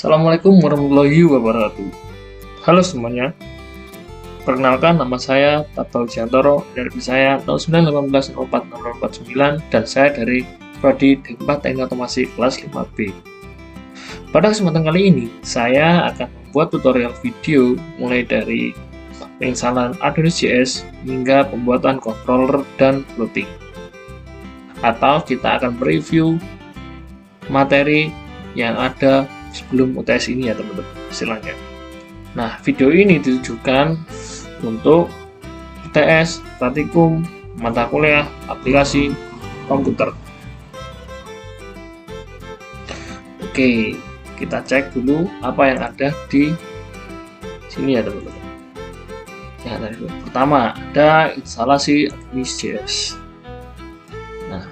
Assalamualaikum warahmatullahi wabarakatuh. Halo semuanya, perkenalkan nama saya Tato Jantoro dari saya tahun 1918 dan saya dari Prodi D4 Teknik Otomasi kelas 5B. Pada kesempatan kali ini, saya akan membuat tutorial video mulai dari penginstalan Arduino.js hingga pembuatan controller dan routing. Atau kita akan mereview materi yang ada sebelum UTS ini ya teman-teman istilahnya. Nah, video ini ditujukan untuk UTS, praktikum, mata kuliah, aplikasi, komputer. Oke, kita cek dulu apa yang ada di sini ya teman-teman. Ya, pertama ada instalasi Arduino.js. Nah,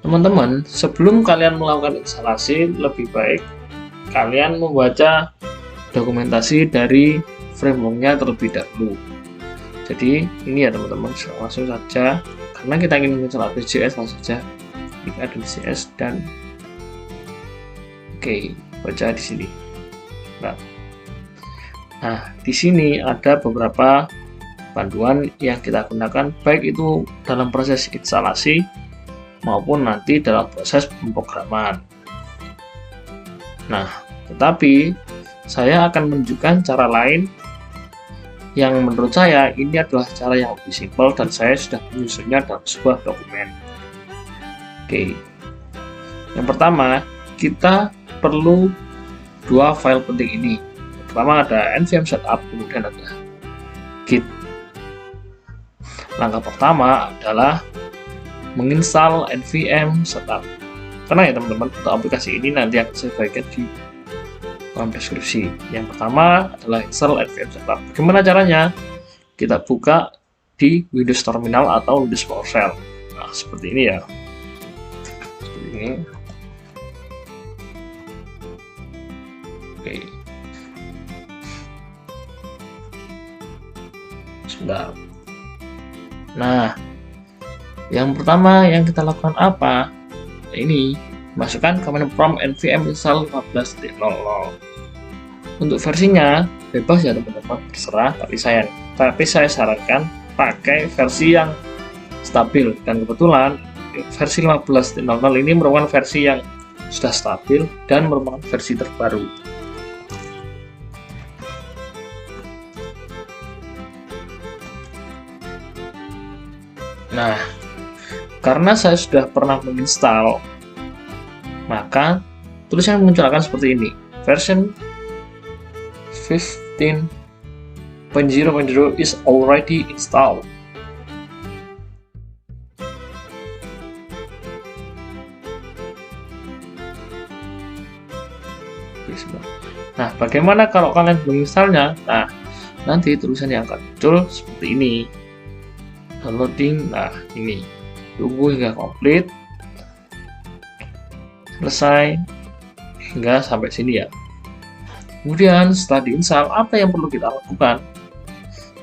teman-teman, sebelum kalian melakukan instalasi, lebih baik kalian membaca dokumentasi dari frameworknya terlebih dahulu. Jadi ini ya teman-teman, langsung saja karena kita ingin menginstall Arduino.js, langsung saja klik Arduino.js dan oke, baca di sini. Nah, di sini ada beberapa panduan yang kita gunakan baik itu dalam proses instalasi maupun nanti dalam proses pemrograman. Nah, tetapi saya akan menunjukkan cara lain yang menurut saya ini adalah cara yang lebih simpel dan saya sudah menyusunnya dalam sebuah dokumen. Oke, yang pertama kita perlu dua file penting ini. Pertama ada npm setup, kemudian ada git. Langkah pertama adalah menginstal npm setup. Karena ya teman-teman, untuk aplikasi ini nanti akan saya bagikan di kolom deskripsi. Yang pertama adalah install npm setup. Bagaimana caranya? Kita buka di Windows Terminal atau Windows PowerShell. Nah, seperti ini ya. Seperti ini. Oke. Sebentar. Nah, yang pertama yang kita lakukan apa? Ini masukkan command prompt npm install 15.00. Untuk versinya bebas ya teman-teman, terserah, tapi saya sarankan pakai versi yang stabil, dan kebetulan versi 15.00 ini merupakan versi yang sudah stabil dan merupakan versi terbaru. Nah, karena saya sudah pernah menginstal, maka tulisan muncul akan seperti ini. Version 15.0.0 is already installed. Nah, bagaimana kalau kalian menginstalnya? Nah, nanti tulisan yang akan muncul seperti ini. Downloading, nah ini. Tunggu hingga komplit, selesai hingga sampai sini ya. Kemudian setelah diinstal, apa yang perlu kita lakukan?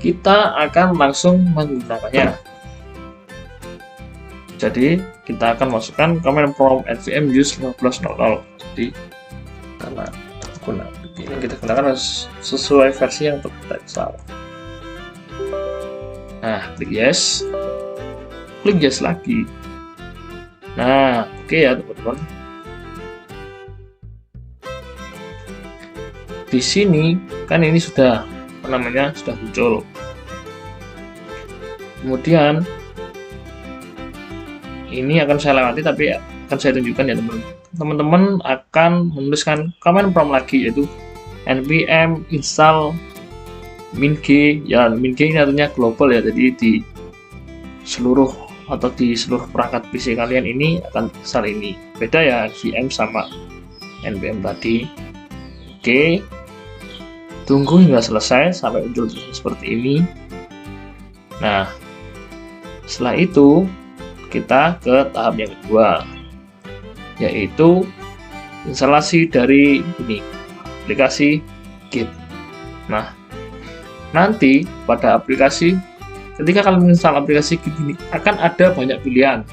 Kita akan langsung menggunakannya. Jadi kita akan masukkan command prompt npm use 15.00. Jadi karena yang kita gunakan harus sesuai versi yang kita install. Nah, klik yes. Klik yes lagi. Nah, oke ya teman-teman. Di sini kan ini sudah sudah muncul. Kemudian ini akan saya lewati, tapi akan saya tunjukkan ya teman-teman. Teman-teman akan menuliskan command prompt lagi, yaitu npm install min_g. Ya, min_g ini artinya global ya, jadi di seluruh perangkat PC kalian ini akan besar ini. Beda ya VM sama npm tadi. Oke, tunggu hingga selesai sampai muncul seperti ini. Nah, setelah itu kita ke tahap yang kedua, yaitu instalasi dari ini aplikasi Git. Nah, nanti pada aplikasi, ketika kalian menginstal aplikasi Git ini akan ada banyak pilihan.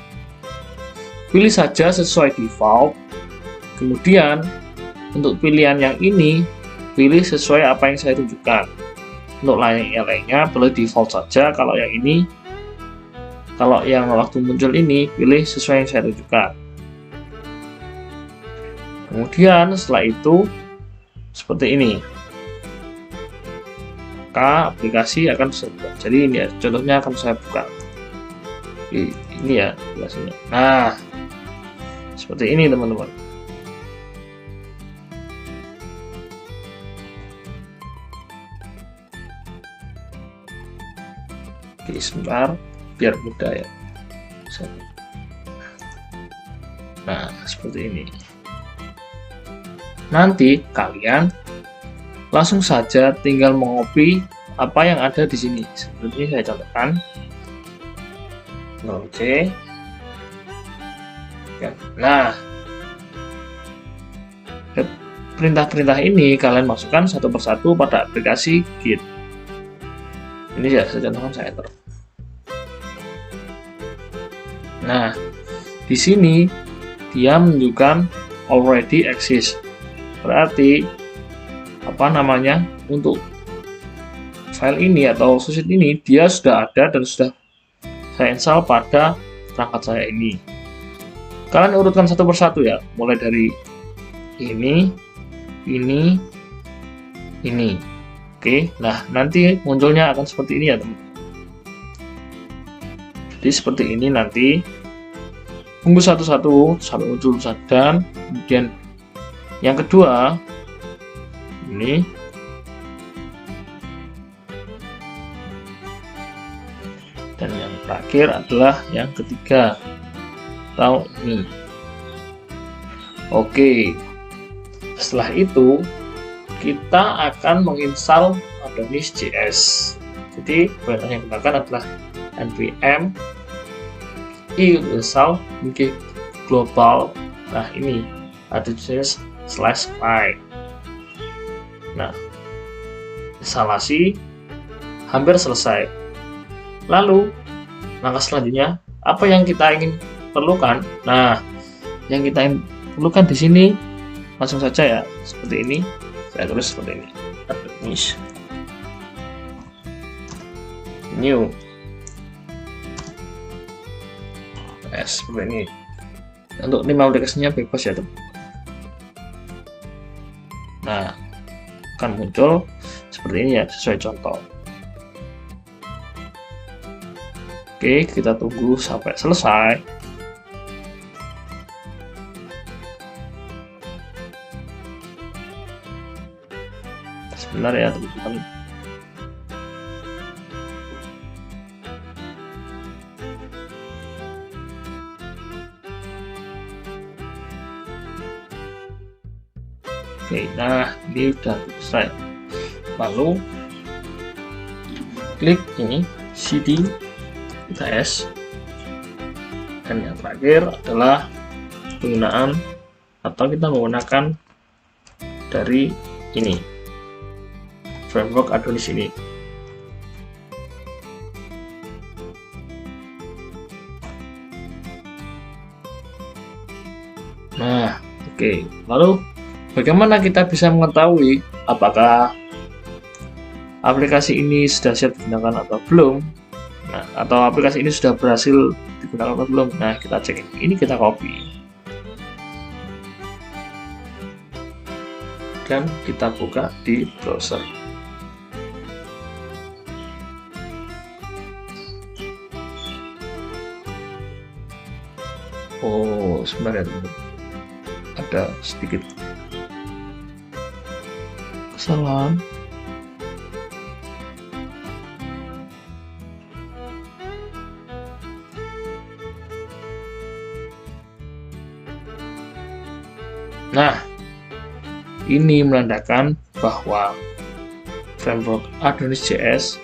Pilih saja sesuai default, kemudian untuk pilihan yang ini, pilih sesuai apa yang saya tunjukkan. Untuk lainnya boleh default saja. Kalau yang ini, kalau yang waktu muncul ini, pilih sesuai yang saya tunjukkan. Kemudian setelah itu seperti ini, maka aplikasi akan berubah. Jadi ini ya, contohnya akan saya buka. Ini ya aplikasinya. Nah, seperti ini teman-teman. Oke, sebentar biar mudah ya. Nah, seperti ini. Nanti kalian langsung saja tinggal mengopi apa yang ada di sini. Seperti ini saya contohkan. Oke. Nah, perintah-perintah ini kalian masukkan satu persatu pada aplikasi Git. Ini ya, saya contohkan, saya enter. Nah, di sini dia menunjukkan already exist. Berarti apa namanya, untuk file ini atau suite ini dia sudah ada dan sudah saya install pada perangkat saya ini. Kalian urutkan satu persatu ya, mulai dari ini. Oke, nah nanti munculnya akan seperti ini ya teman. Jadi seperti ini nanti. Tunggu satu-satu sampai muncul, dan kemudian yang kedua ini, dan yang terakhir adalah yang ketiga atau ini. Oke, setelah itu kita akan menginstal Adonis.js. Jadi perintah yang digunakan adalah npm install global. Nah, ini Adonis/file. Nah, instalasi hampir selesai. Lalu langkah selanjutnya apa yang kita ingin perlukan? Nah, yang kita ingin perlukan di sini langsung saja ya, seperti ini. Saya tulis seperti ini, Adonis new. Seperti ini. Untuk nama aplikasinya bebas ya teman. Nah, akan muncul seperti ini ya, sesuai contoh. Oke, kita tunggu sampai selesai. Sebentar ya teman-teman. Oke, nah ini udah selesai. Lalu klik ini cd, kita S, dan yang terakhir adalah penggunaan atau kita menggunakan dari ini framework Adonis ini. Nah, oke. Lalu bagaimana kita bisa mengetahui apakah aplikasi ini sudah siap digunakan atau belum? Nah, atau aplikasi ini sudah berhasil digunakan atau belum? Nah, kita cek ini, kita copy dan kita buka di browser. Oh, sebentar ya teman-teman, ada sedikit kesalahan. Nah, ini menandakan bahwa framework Adonis.js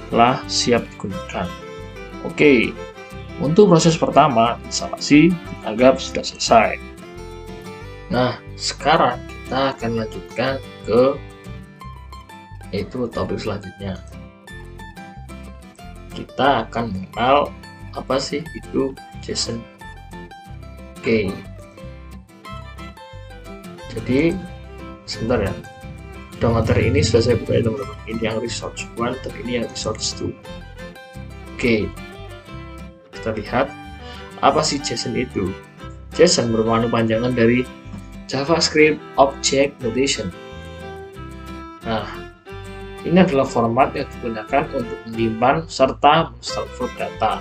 telah siap digunakan. Oke, untuk proses pertama, instalasi dianggap sudah selesai. Nah, sekarang kita akan lanjutkan ke topik selanjutnya. Kita akan mengenal apa sih itu JSON. Oke. Jadi sebentar ya, udah materi ini sudah saya buka ya teman-teman. Ini yang resource 1 dan ini yang resource 2. Oke, kita lihat apa sih JSON itu. JSON merupakan panjangan dari JavaScript Object Notation. Nah, ini adalah format yang digunakan untuk menyimpan serta menstruktur data.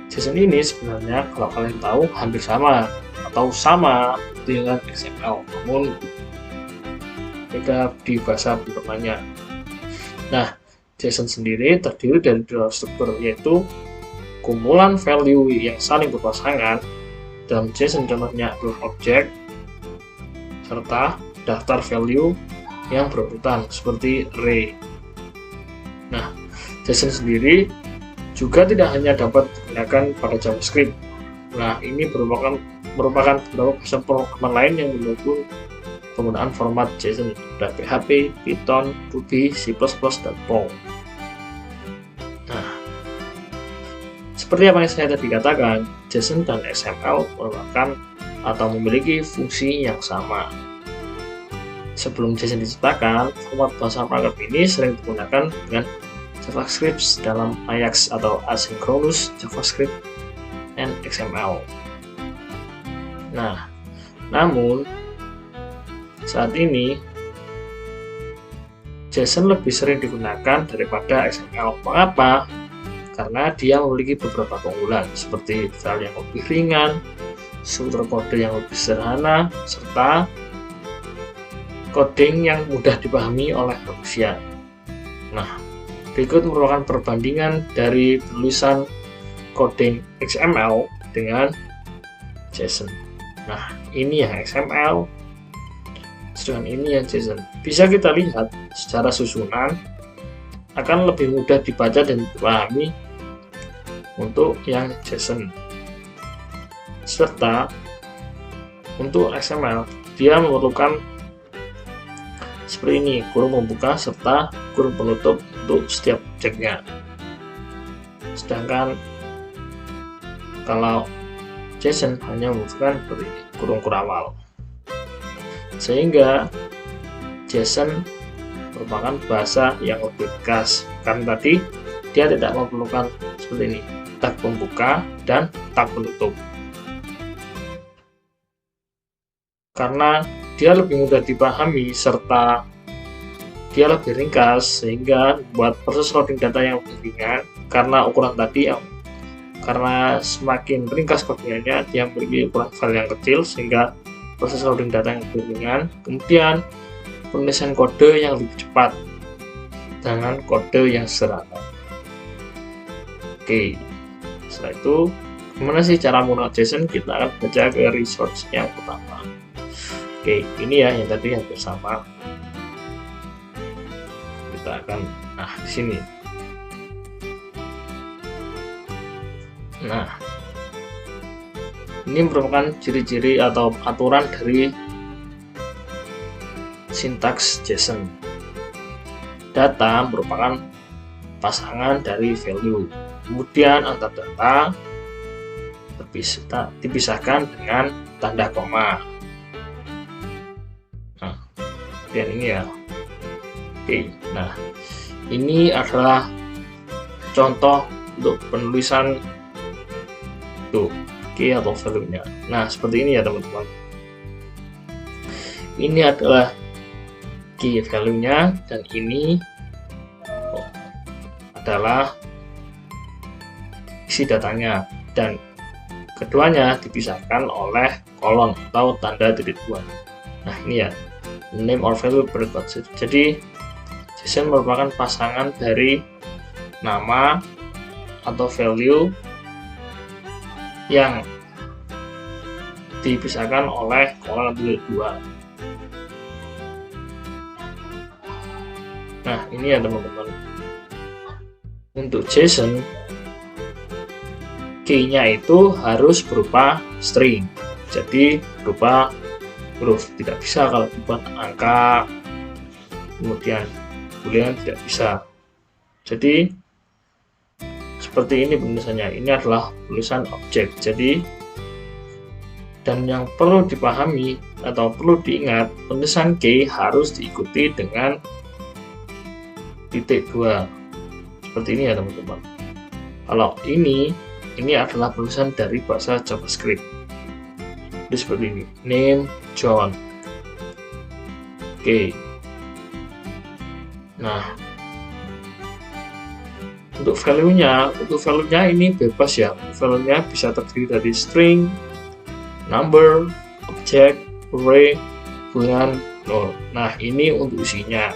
JSON ini sebenarnya kalau kalian tahu hampir sama atau sama dengan XML, namun beda di bahasa penggunanya. Nah, JSON sendiri terdiri dari dua struktur, yaitu kumpulan value yang saling berpasangan. Dalam JSON contohnya adalah objek serta daftar value yang berurutan seperti array. Nah, JSON sendiri juga tidak hanya dapat digunakan pada JavaScript. Nah, ini merupakan beberapa bahasa pemrograman lain yang mendukung penggunaan format JSON, ada PHP, Python, Ruby, C++, dan Perl. Nah, seperti apa yang saya tadi katakan, JSON dan XML merupakan atau memiliki fungsi yang sama. Sebelum JSON diciptakan, format bahasa pemrograman ini sering digunakan dengan JavaScript dalam AJAX atau Asynchronous JavaScript and XML. Nah, namun saat ini JSON lebih sering digunakan daripada XML. Mengapa? Karena dia memiliki beberapa keunggulan seperti file yang lebih ringan, struktur kode yang lebih sederhana, serta coding yang mudah dipahami oleh manusia. Nah, berikut merupakan perbandingan dari tulisan coding XML dengan JSON. Nah, ini yang XML, sedangkan ini yang JSON. Bisa kita lihat secara susunan akan lebih mudah dibaca dan dipahami untuk yang JSON. Serta untuk XML, dia memerlukan seperti ini, kurung membuka serta kurung penutup untuk setiap objeknya. Sedangkan kalau JSON hanya membutuhkan seperti ini, kurung kurawal. Sehingga JSON merupakan bahasa yang lebih tegas, karena tadi dia tidak memerlukan seperti ini, tag pembuka dan tag penutup. Karena dia lebih mudah dipahami serta dia lebih ringkas, sehingga membuat proses loading data yang lebih ringan. Karena ukuran tadi karena semakin ringkas kodenya, dia memiliki ukuran file yang kecil sehingga proses loading data yang lebih ringan. Kemudian penulisan kode yang lebih cepat dengan kode yang sederhana. Oke, setelah itu gimana sih cara menggunakan JSON? Kita akan baca ke resource yang pertama. Oke, ini ya yang tadi hampir sama. Kita akan di sini. Nah, ini merupakan ciri-ciri atau aturan dari sintaks JSON. Data merupakan pasangan dari value. Kemudian antar data dipisahkan dengan tanda koma. Nah, kemudian ini ya. Oke, nah ini adalah contoh untuk penulisan key atau value-nya. Nah, seperti ini ya teman-teman. Ini adalah key value-nya dan ini adalah isi datanya, dan keduanya dipisahkan oleh kolon atau tanda titik dua. Nah, ini ya, name or value berikut. Jadi JSON merupakan pasangan dari nama atau value yang dipisahkan oleh kolom titik dua. Nah, ini ya teman-teman. Untuk JSON, key-nya itu harus berupa string, jadi berupa huruf. Tidak bisa kalau dibuat angka, kemudian boolean, tidak bisa. Jadi seperti ini penulisannya. Ini adalah tulisan objek. Jadi Dan yang perlu dipahami atau perlu diingat, penulisan key harus diikuti dengan titik 2 seperti ini ya teman-teman. Kalau ini adalah penulisan dari bahasa JavaScript. Jadi seperti ini, name John. Oke. Nah, untuk value-nya ini bebas ya. Value-nya bisa terdiri dari string, number, object, array, boolean, null. Nah, ini untuk isinya.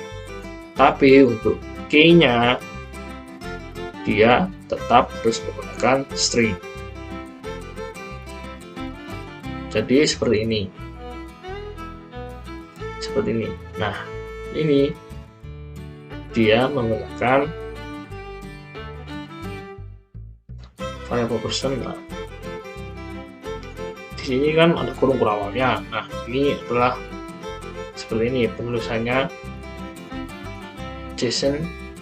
Tapi untuk key-nya dia tetap harus menggunakan string. Jadi seperti ini. Seperti ini. Nah, ini dia menggunakan variable person. Nah, di sini kan ada kurung awalnya. Nah, ini adalah seperti ini penulisannya JSON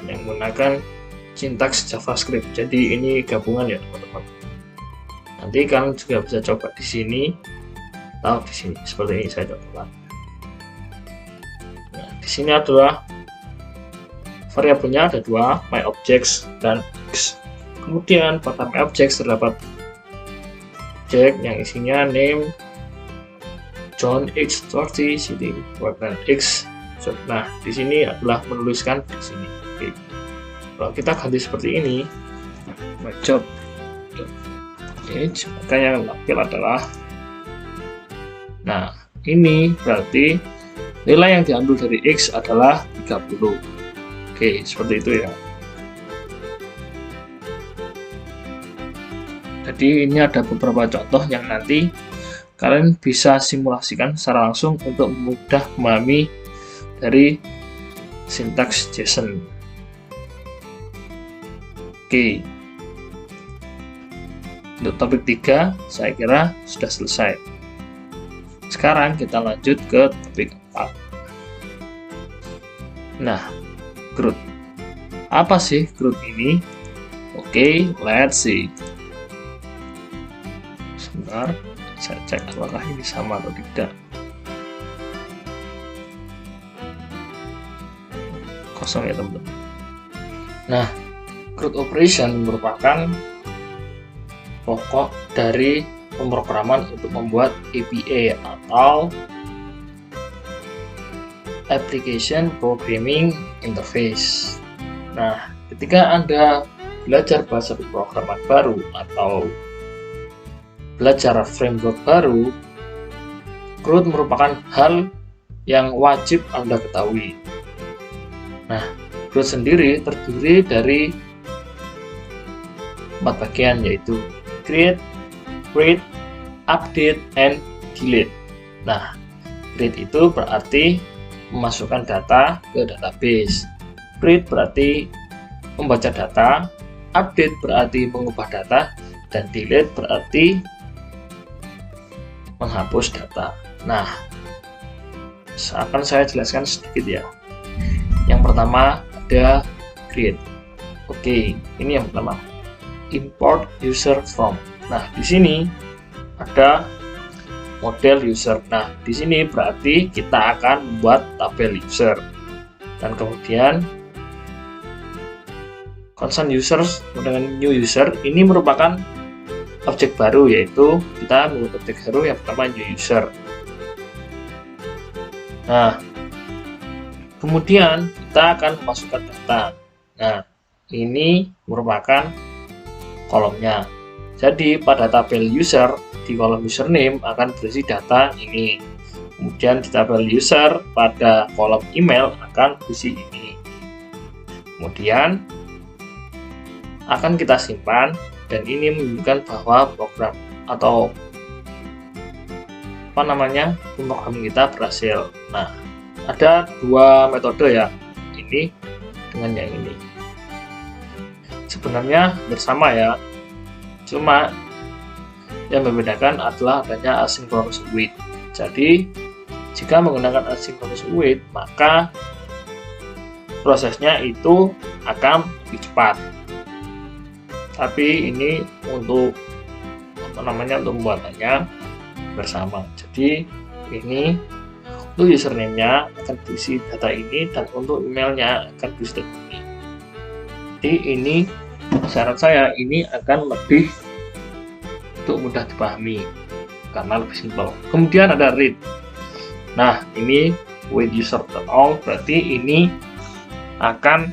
yang menggunakan sintaks JavaScript. Jadi ini gabungan ya teman-teman. Nanti kalian juga bisa coba di sini atau di sini. Seperti ini saya coba. Nah, di sini adalah variabelnya ada 2, myObjects dan x. Kemudian pada myObjects terdapat objek yang isinya name John X 30 city dan X. Nah, di sini adalah menuliskan di sini. Oke. Kalau kita ganti seperti ini, job age, maka yang tampil adalah, nah ini berarti nilai yang diambil dari X adalah 30. Oke, seperti itu ya. Jadi ini ada beberapa contoh yang nanti kalian bisa simulasikan secara langsung untuk mudah memahami dari sintaks JSON. Oke. Untuk topik 3 saya kira sudah selesai. Sekarang kita lanjut ke topik 4. Nah, GRUD. Apa sih GRUD ini? Oke, let's see. Sebentar, saya cek apakah ini sama atau tidak. Kosong ya teman-teman. Nah, GRUD operation merupakan pokok dari pemrograman untuk membuat API atau Application Programming Interface. Nah, ketika Anda belajar bahasa pemrograman baru atau belajar framework baru, GRUD merupakan hal yang wajib Anda ketahui. Nah, GRUD sendiri terdiri dari 4 bagian, yaitu create, read, update, and delete. Nah, create itu berarti memasukkan data ke database, read berarti membaca data, update berarti mengubah data, dan delete berarti menghapus data. Nah, akan saya jelaskan sedikit ya. Yang pertama ada create. Oke, ini yang pertama. Import user from. Nah, di sini ada model user. Nah, di sini berarti kita akan membuat tabel user. Dan kemudian constant users dengan new user ini merupakan objek baru, yaitu kita membuat objek baru yang pertama new user. Nah, kemudian kita akan memasukkan data. Nah, ini merupakan kolomnya. Jadi pada tabel user di kolom username akan berisi data ini. Kemudian di tabel user pada kolom email akan berisi ini. Kemudian akan kita simpan, dan ini menunjukkan bahwa program atau pemrograman kita berhasil. Nah, ada 2 metode ya, ini dengan yang ini. Sebenarnya bersama ya, cuma yang membedakan adalah adanya asynchronous await. Jadi jika menggunakan asynchronous await, maka prosesnya itu akan lebih cepat. Tapi ini untuk untuk pembuatannya bersama. Jadi ini untuk username-nya akan diisi data ini, dan untuk emailnya akan diisi data ini. Jadi ini syarat saya ini akan lebih untuk mudah dipahami karena lebih simpel. Kemudian ada read. Nah, ini with user.all berarti ini akan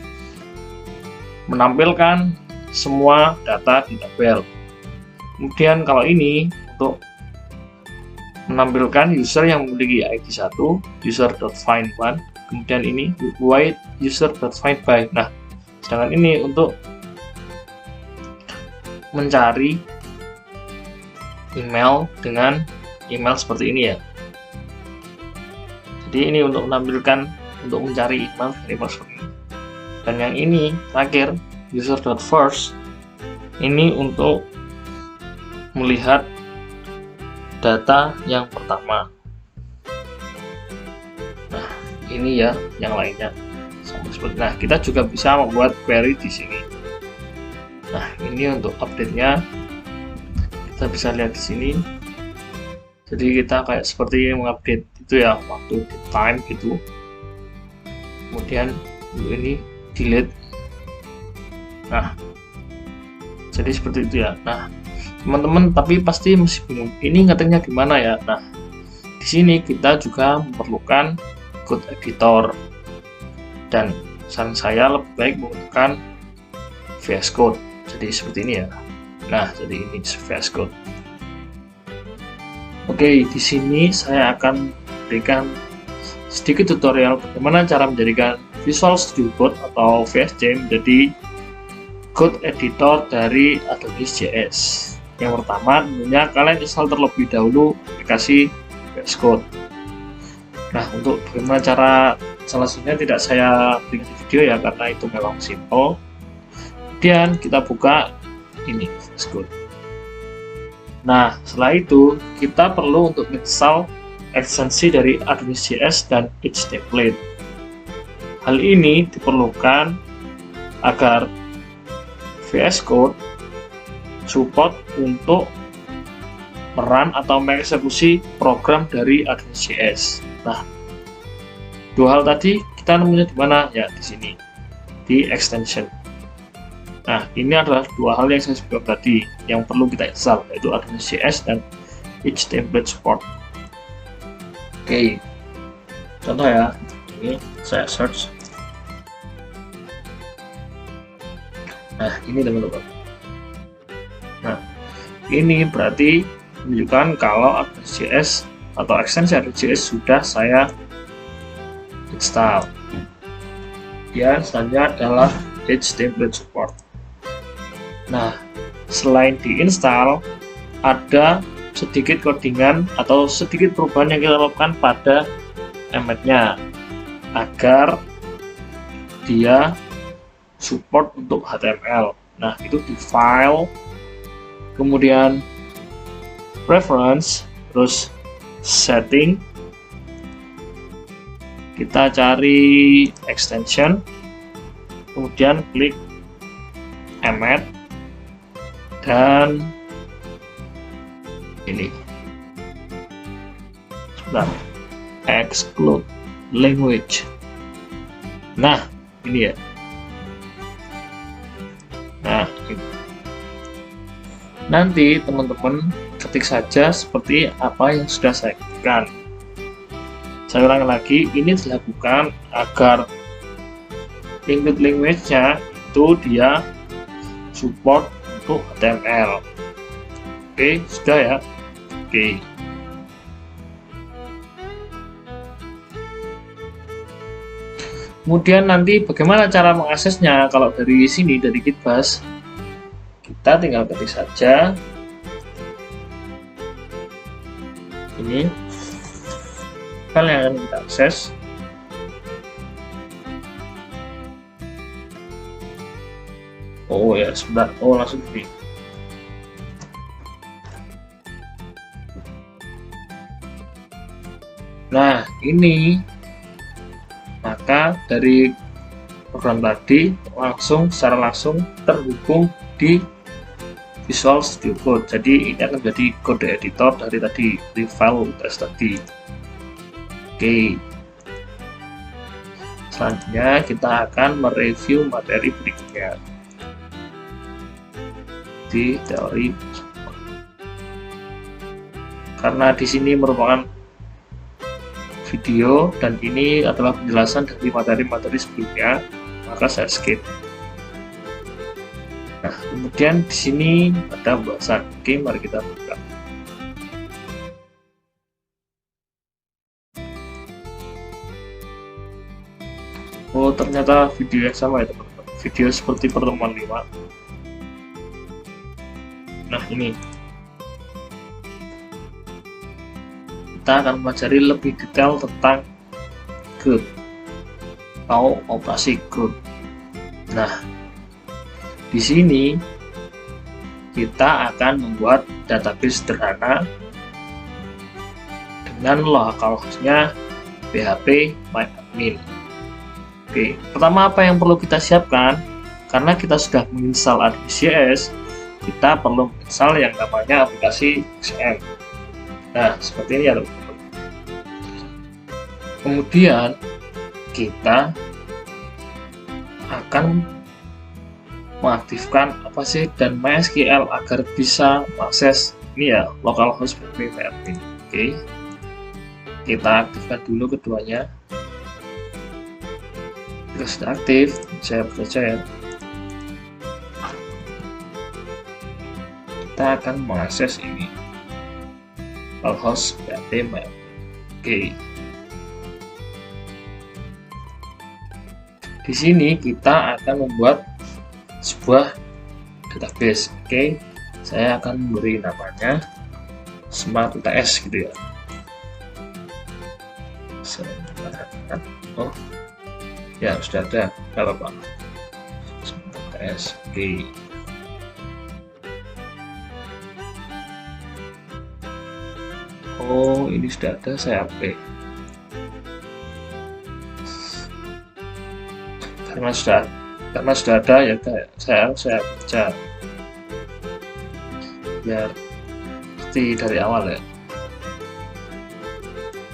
menampilkan semua data di tabel. Kemudian kalau ini untuk menampilkan user yang memiliki ID 1, user.find1, kemudian ini void user.findby. Nah, sedangkan ini untuk mencari email dengan email seperti ini ya. Jadi ini untuk menampilkan untuk mencari email dari seperti ini. Dan yang ini terakhir user.first ini untuk melihat data yang pertama. Nah, ini ya yang lainnya sama seperti. Nah, kita juga bisa membuat query di sini. Nah, ini untuk update-nya kita bisa lihat di sini. Jadi kita kayak seperti mengupdate itu ya, waktu di time gitu. Kemudian ini delete. Nah, jadi seperti itu ya. Nah, teman-teman tapi pasti masih bingung ini ngetiknya gimana ya. Nah, di sini kita juga memerlukan code editor, dan saran saya lebih baik menggunakan VS Code. Jadi seperti ini ya. Nah, jadi ini VS Code. Oke, di sini saya akan berikan sedikit tutorial bagaimana cara menjadikan Visual Studio Code atau VSC menjadi code editor dari Adobe JS. Yang pertama, tentunya kalian install terlebih dahulu aplikasi VS Code. Nah, untuk bagaimana cara selanjutnya tidak saya berikan di video ya, karena itu memang simple. Kemudian kita buka ini VS Code. Nah, setelah itu kita perlu untuk install ekstensi dari Adobe JS dan Its Template. Hal ini diperlukan agar VS Code support untuk merun atau mengeksekusi program dari Adobe JS. Nah, dua hal tadi kita nemunya di mana? Ya, di sini di extension. Nah, ini adalah dua hal yang saya sebutkan tadi yang perlu kita install, yaitu Adobe JS dan Its Template Support. Oke, contoh ya, ini saya search. Nah, ini teman-teman. Nah, ini berarti menunjukkan kalau Adobe JS atau ekstensi Adobe JS sudah saya install. Ya, selanjutnya adalah Its Template Support. Nah, selain diinstal, ada sedikit codingan atau sedikit perubahan yang kita lakukan pada emmetnya agar dia support untuk HTML. Nah, itu di file, kemudian preference, terus setting, kita cari extension, kemudian klik emmet, dan ini sebentar, exclude language. Nah, ini ya. Nah, ini. Nanti teman-teman ketik saja seperti apa yang sudah saya ketikkan. Saya ulangi lagi, ini dilakukan agar include language-nya itu dia support untuk HTML. Oke, sudah ya. Oke. Kemudian nanti bagaimana cara mengaksesnya? Kalau dari sini, dari Kitbus, kita tinggal ketik saja ini file yang akan kita akses. Oh ya, sebentar. Oh, langsung ini. Nah, ini maka dari program tadi secara langsung terhubung di Visual Studio Code. Jadi ini akan menjadi kode editor dari tadi di file UTS tadi. Oke, selanjutnya kita akan mereview materi berikutnya di teori, karena di sini merupakan video dan ini adalah penjelasan dari materi-materi sebelumnya, maka saya skip. Nah, kemudian di sini ada pembahasan. Oke, mari kita buka. Oh, ternyata video yang sama ya teman-teman. Video seperti pertemuan 5. Nah, ini kita akan mempelajari lebih detail tentang group atau operasi group. Nah, di sini kita akan membuat database sederhana dengan local hostnya PHP MyAdmin. Oke, pertama apa yang perlu kita siapkan? Karena kita sudah menginstal AWS, kita perlu menginstal yang namanya aplikasi XM. Nah, seperti ini ya teman-teman. Kemudian kita akan mengaktifkan apa sih dan MySQL agar bisa mengakses ini ya localhost PHP MyAdmin. Oke, kita aktifkan dulu keduanya. Jika sudah aktif, saya baca ya. Kita akan mengakses ini localhost PHP MyAdmin. Oke. Di sini kita akan membuat sebuah database. Oke, saya akan memberi namanya Smart UTS gitu ya. Oh ya, sudah ada, nggak apa-apa. Smart UTS. Oke. Oh, ini sudah ada, saya update. Karena sudah ada ya saya baca biar seperti dari awal ya.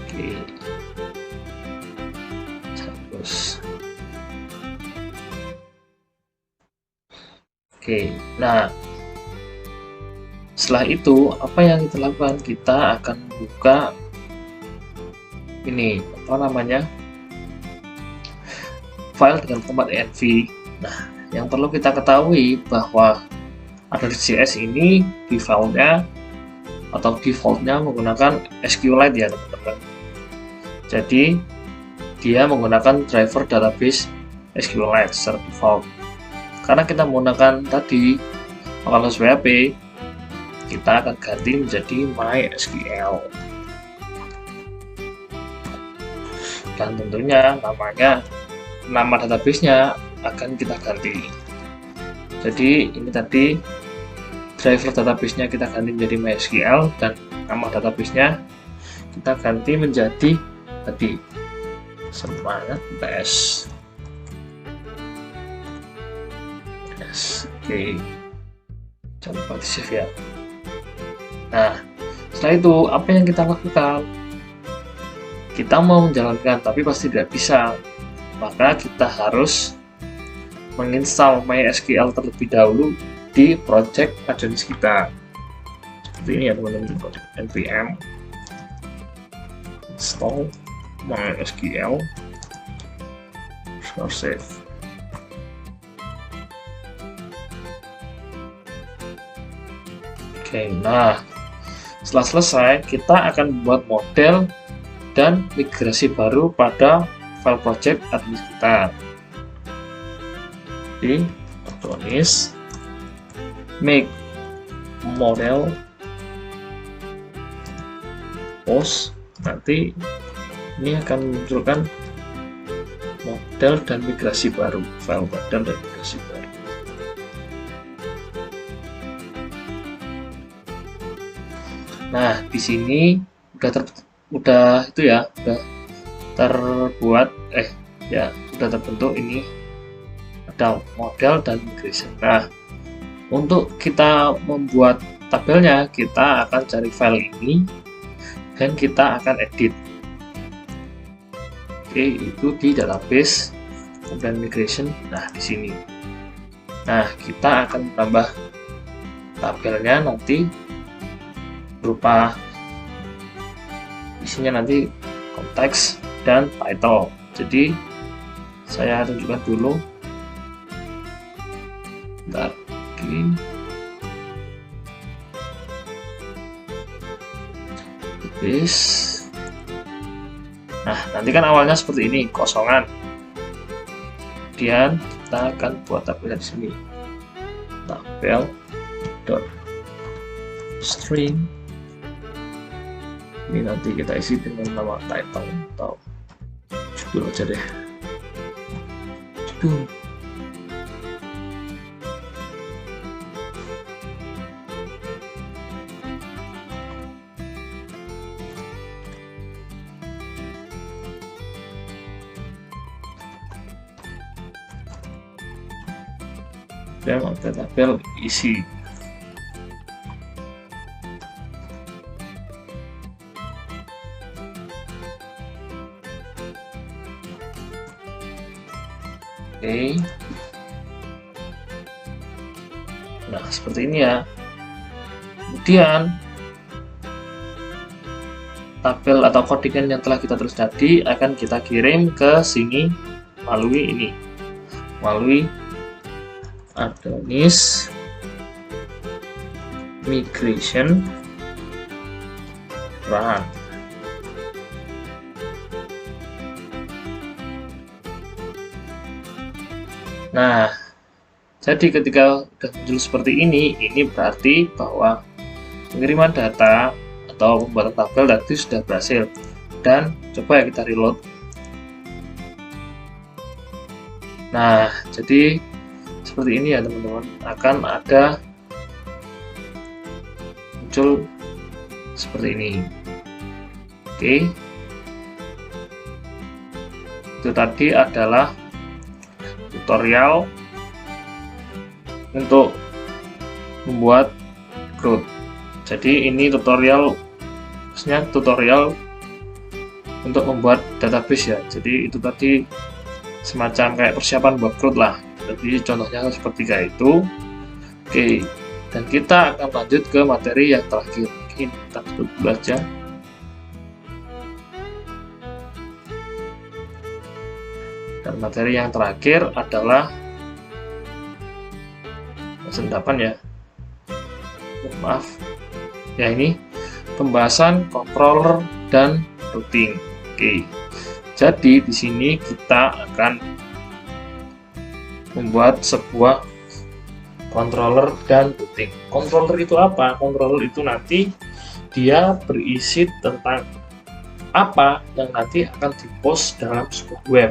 Oke, terus oke, nah setelah itu apa yang kita lakukan? Kita akan buka ini apa namanya, file dengan format env. Nah, yang perlu kita ketahui bahwa AWS ini di filenya atau defaultnya menggunakan SQLite ya teman-teman. Jadi dia menggunakan driver database SQLite secara default. Karena kita menggunakan tadi localhost PHP, kita akan ganti menjadi MySQL. Dan tentunya nama databasenya akan kita ganti. Jadi ini tadi driver databasenya kita ganti menjadi MySQL dan nama databasenya kita ganti menjadi tadi Semangat UTS. Yes. Oke, coba di save ya. Nah, setelah itu apa yang kita lakukan? Kita mau menjalankan tapi pasti tidak bisa, maka kita harus menginstal MySQL terlebih dahulu di project Advanced kita. Seperti ini ya teman-teman, npm install MySQL save. Oke, nah setelah selesai kita akan membuat model dan migrasi baru pada file project admin kita. Jadi tulis make model post, nanti ini akan memunculkan model dan migrasi baru, file model dan migrasi baru. Nah, di sini udah terbuat udah terbentuk ini ada model dan migration. Nah, Untuk kita membuat tabelnya, kita akan cari file ini dan kita akan edit. Oke, itu di database, kemudian migration. Nah, di sini. Nah, kita akan tambah tabelnya nanti berupa isinya nanti konteks dan title. Jadi saya tunjukkan dulu. Bentar. Oke. Bis. Nah, nanti kan awalnya seperti ini, kosongan. Kemudian kita akan buat tabel di sini. Tabel dot string. Ini nanti kita isi dengan nama title atau judul aja deh. Judul. Dan ada tabel isi. Oke. Nah, seperti ini ya. Kemudian tabel atau codingan yang telah kita tulis tadi akan kita kirim ke sini melalui ini. Melalui Adonis migration run. Nah, jadi ketika sudah muncul seperti ini berarti bahwa pengiriman data atau pembuatan tabel tadi sudah berhasil. Dan coba ya kita reload. Nah, jadi seperti ini ya teman-teman, akan ada muncul seperti ini. Oke, itu tadi adalah tutorial untuk membuat growth. Jadi ini tutorial, maksudnya tutorial untuk membuat database ya. Jadi itu tadi semacam kayak persiapan buat growth lah. Jadi contohnya seperti kayak itu. Oke, dan kita akan lanjut ke materi yang terakhir. Ini kita tutup dulu aja. Dan materi yang terakhir adalah sedapan ya. Maaf. Ya, ini pembahasan controller dan routing. Oke. Jadi di sini kita akan membuat sebuah controller dan routing. Controller itu apa? Controller itu nanti dia berisi tentang apa yang nanti akan dipost dalam sebuah web.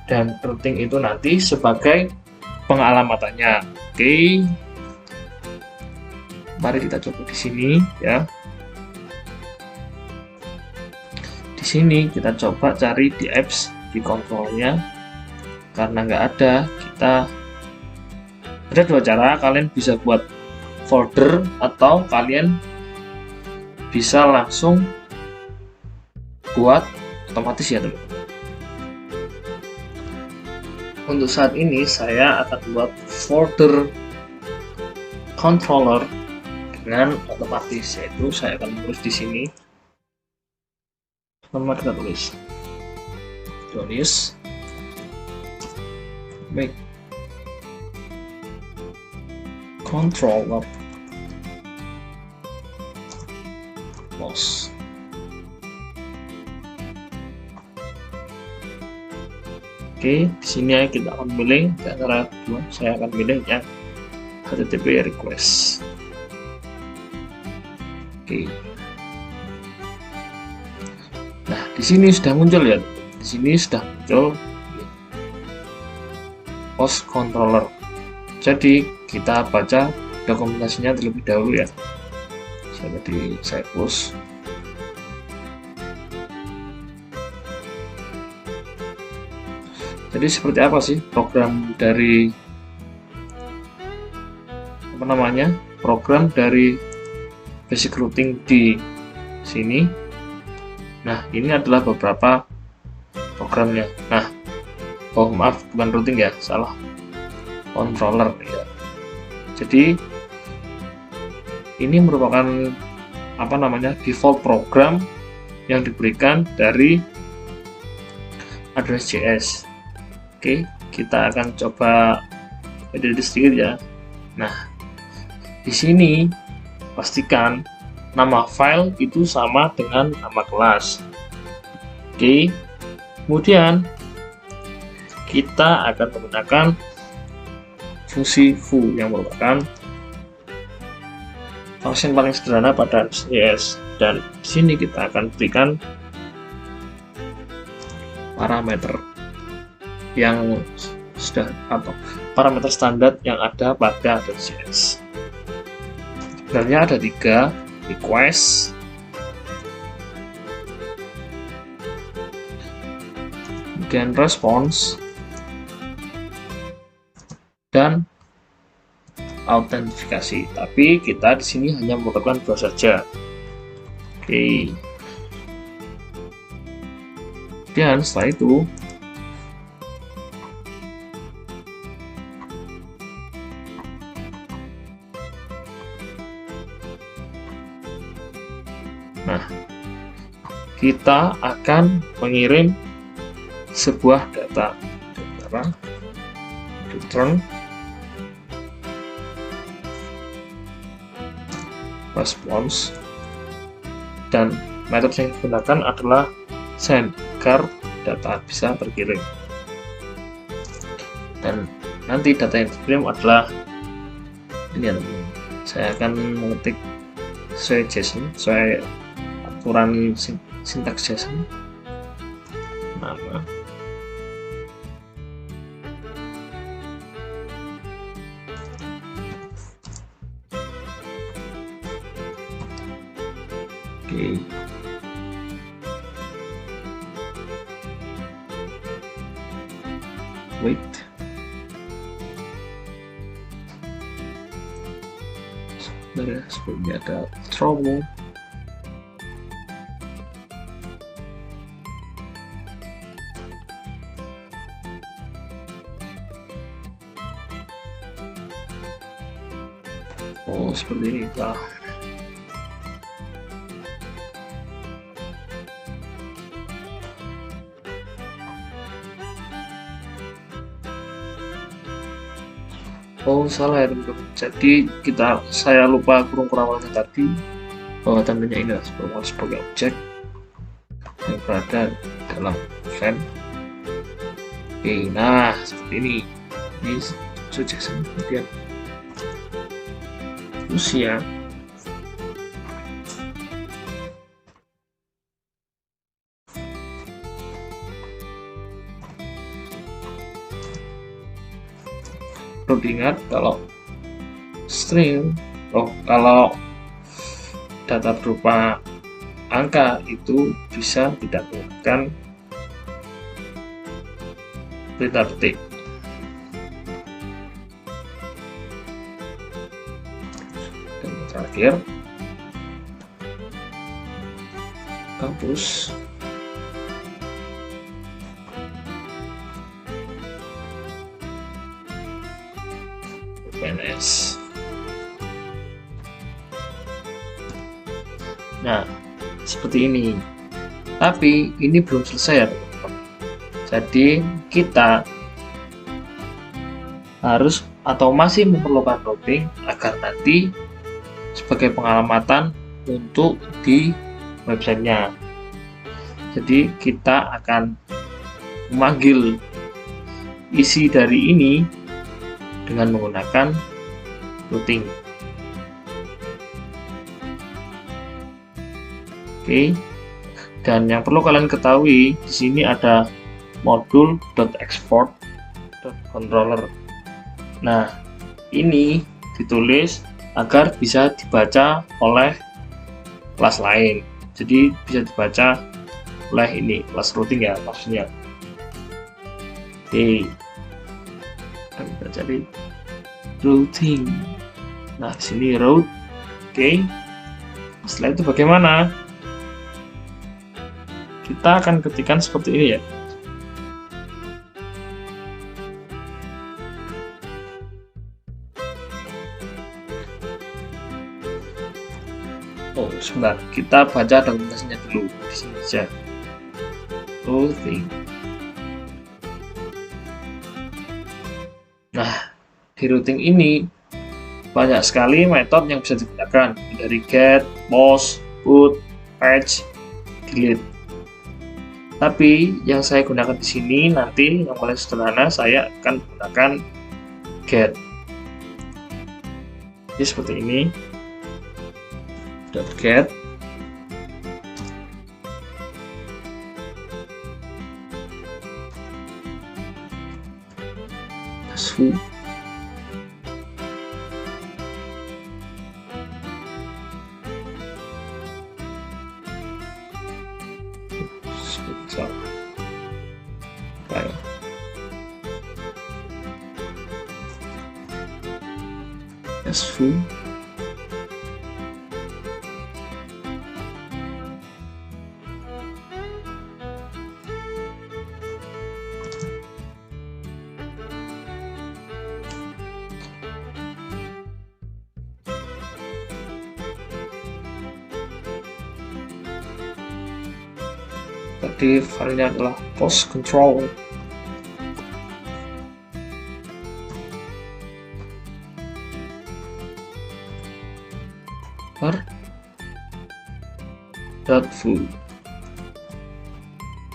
Dan routing itu nanti sebagai pengalamatannya. Oke. Mari kita coba di sini ya. Di sini kita coba cari di apps di kontrolnya. Karena nggak ada, kita ada dua cara. Kalian bisa buat folder atau kalian bisa langsung buat otomatis ya teman-teman. Untuk saat ini saya akan buat folder controller dengan otomatis, yaitu saya akan tulis di sini. Nomor kita tulis make controller mouse. Oke, di sini kita akan pilih di antara dua. Saya akan pilih yang HTTP request. Oke. Nah, di sini sudah muncul ya. Di sini sudah muncul post controller. Jadi kita baca dokumentasinya terlebih dahulu ya. Saya post. Jadi seperti apa sih program dari program dari basic routing di sini. Nah, ini adalah beberapa programnya. Nah, oh maaf, bukan routing ya, salah, controller ya. Jadi ini merupakan default program yang diberikan dari Address.js. Oke, kita akan coba edit sedikit ya. Nah, di sini pastikan nama file itu sama dengan nama kelas. Oke, kemudian kita akan menggunakan fungsi foo yang merupakan function paling sederhana pada JS, dan di sini kita akan berikan parameter yang sudah parameter standar yang ada pada JS. Sebenarnya ada 3: request, kemudian response, dan autentifikasi. Tapi kita di sini hanya melakukan 2 saja. Oke. Dan setelah itu kita akan mengirim sebuah data return response, dan metode yang digunakan adalah send agar data bisa terkirim. Dan nanti data yang dikirim adalah ini ya teman-teman. Saya akan mengetik sesuai JSON, sesuai aturan sintaks JSON, nama, oke. Wait, sebenarnya sebelumnya ada trouble. Oh, seperti ini kah? Oh, salah ya teman-teman. Jadi saya lupa kurung awalnya tadi bahwa tandanya ini adalah sebagai objek yang berada dalam event. Oke, nah seperti ini. Ini suggestion, kemudian usia, perlu diingat kalau string, kalau data berupa angka itu bisa tidak menggunakan perintah petik. Dan terakhir kampus PNS. Nah, seperti ini. Tapi ini belum selesai ya teman-teman. Jadi kita harus atau masih memerlukan routing agar nanti sebagai pengalamatan untuk di websitenya. Jadi kita akan memanggil isi dari ini dengan menggunakan routing. Oke. Dan yang perlu kalian ketahui di sini ada modul.export.controller. Nah, ini ditulis agar bisa dibaca oleh kelas lain. Jadi bisa dibaca oleh ini kelas routing ya maksudnya. Oke. Kita cari routing Nah, di sini route. Oke. Setelah itu bagaimana? Kita akan ketikkan seperti ini ya. Oh, sebentar. Kita baca dokumentasinya dulu di sini saja. Routing. Nah, di routing ini banyak sekali metode yang bisa digunakan, dari get, post, put, fetch, delete. Tapi yang saya gunakan di sini nanti yang paling sederhana, saya akan gunakan get. Jadi seperti ini. .get foo. Foo. Tadi filenya adalah post control. .foo.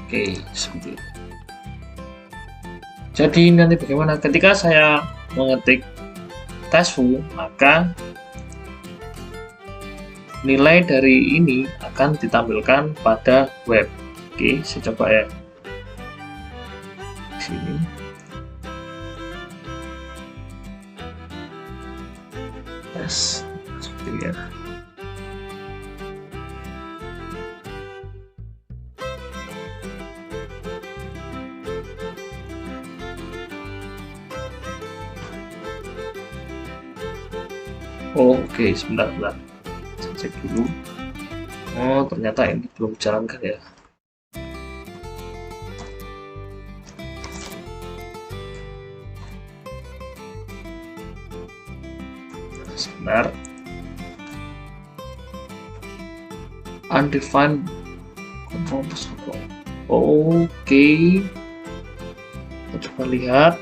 Oke, seperti itu. Jadi nanti bagaimana ketika saya mengetik test.foo, maka nilai dari ini akan ditampilkan pada web. Oke, saya coba ya. Di sini. Tes seperti ini ya. Oke, sebentar. Saya cek dulu. Oh, ternyata ini belum dijalankan ya. Sebentar. Undefined control protocol. Oke. Kita coba lihat.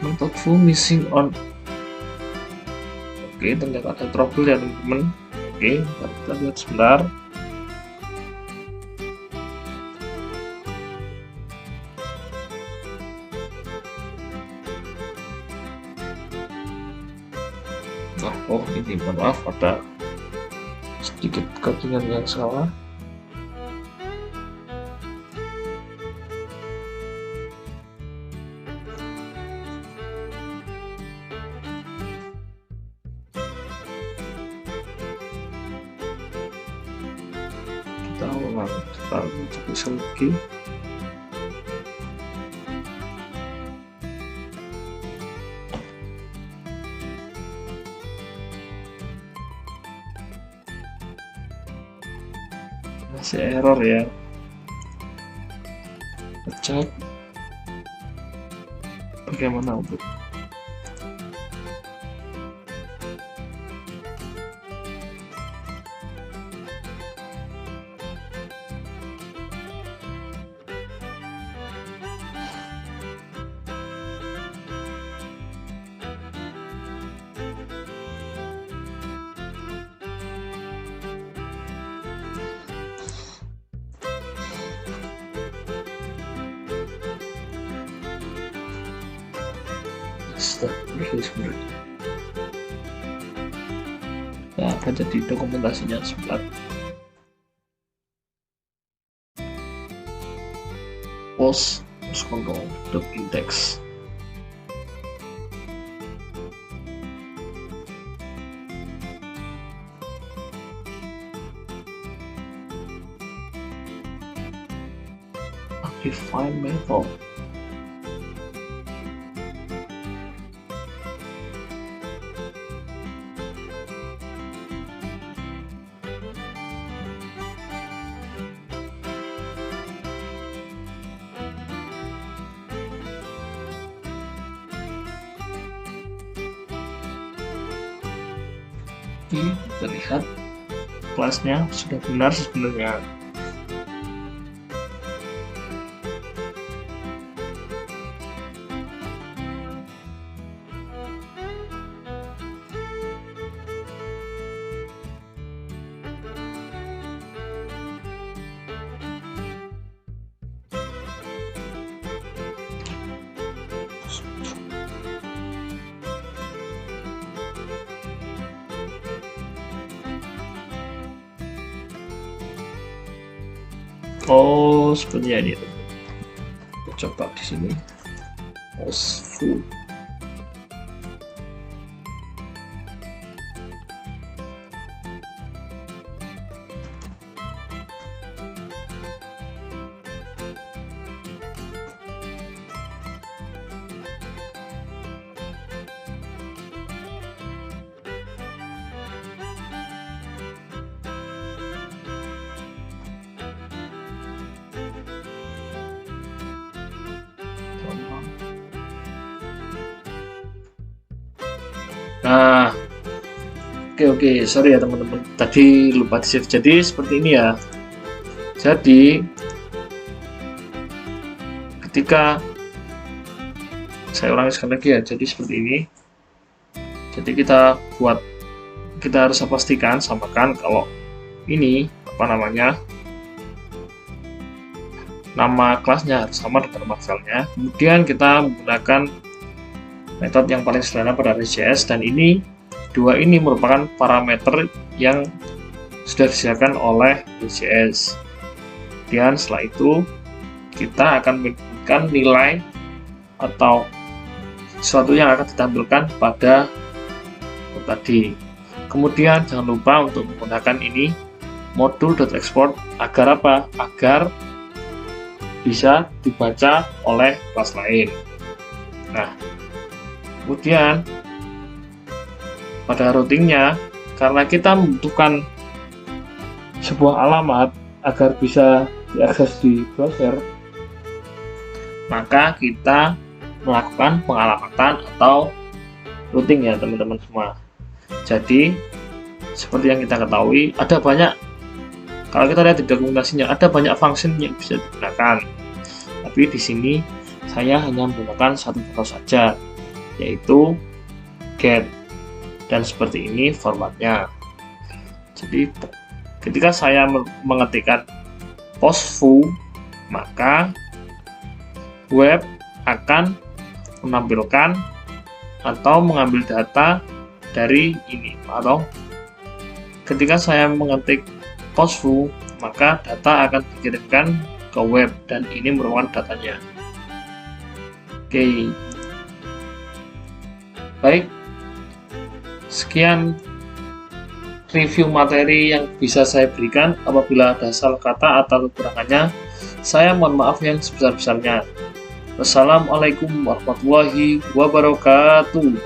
Method foo missing on. Oke, ternyata ada trouble ya teman-teman. Oke, kita lihat sebentar. Oh ini mohon maaf, ada sedikit kepingan yang salah. Kita ulang, kita bisa lagi. Masih error ya. Cek bagaimana untuk nah, apa jadi dokumentasinya sebelah post control index. define method. Terlihat kelasnya sudah benar sebenarnya. Oh, seperti ini. Kita coba di sini. Full. Nah, oke, sorry ya teman-teman, tadi lupa di save. Jadi seperti ini ya. Jadi ketika saya ulangi sekali lagi ya, jadi seperti ini. Jadi kita harus pastikan samakan kalau ini nama kelasnya harus sama dengan nama filenya. Kemudian kita menggunakan metode yang paling sederhana pada RxJS, dan dua ini merupakan parameter yang sudah disediakan oleh RxJS. Dan setelah itu kita akan memberikan nilai atau sesuatu yang akan ditampilkan pada tadi. Kemudian jangan lupa untuk menggunakan ini modul.export agar apa? Agar bisa dibaca oleh kelas lain. Nah, kemudian pada routingnya, karena kita membutuhkan sebuah alamat agar bisa diakses di browser, maka kita melakukan pengalamatan atau routing ya teman-teman semua. Jadi seperti yang kita ketahui, ada banyak, kalau kita lihat di dokumentasinya, ada banyak function yang bisa digunakan. Tapi di sini saya hanya menggunakan satu contoh saja, yaitu get, dan seperti ini formatnya. Jadi ketika saya mengetikkan postful, maka web akan menampilkan atau mengambil data dari ini, atau ketika saya mengetik postful, maka data akan dikirimkan ke web, dan ini merupakan datanya. Oke. Baik, sekian review materi yang bisa saya berikan. Apabila ada salah kata atau kekurangannya, saya mohon maaf yang sebesar-besarnya. Wassalamualaikum warahmatullahi wabarakatuh.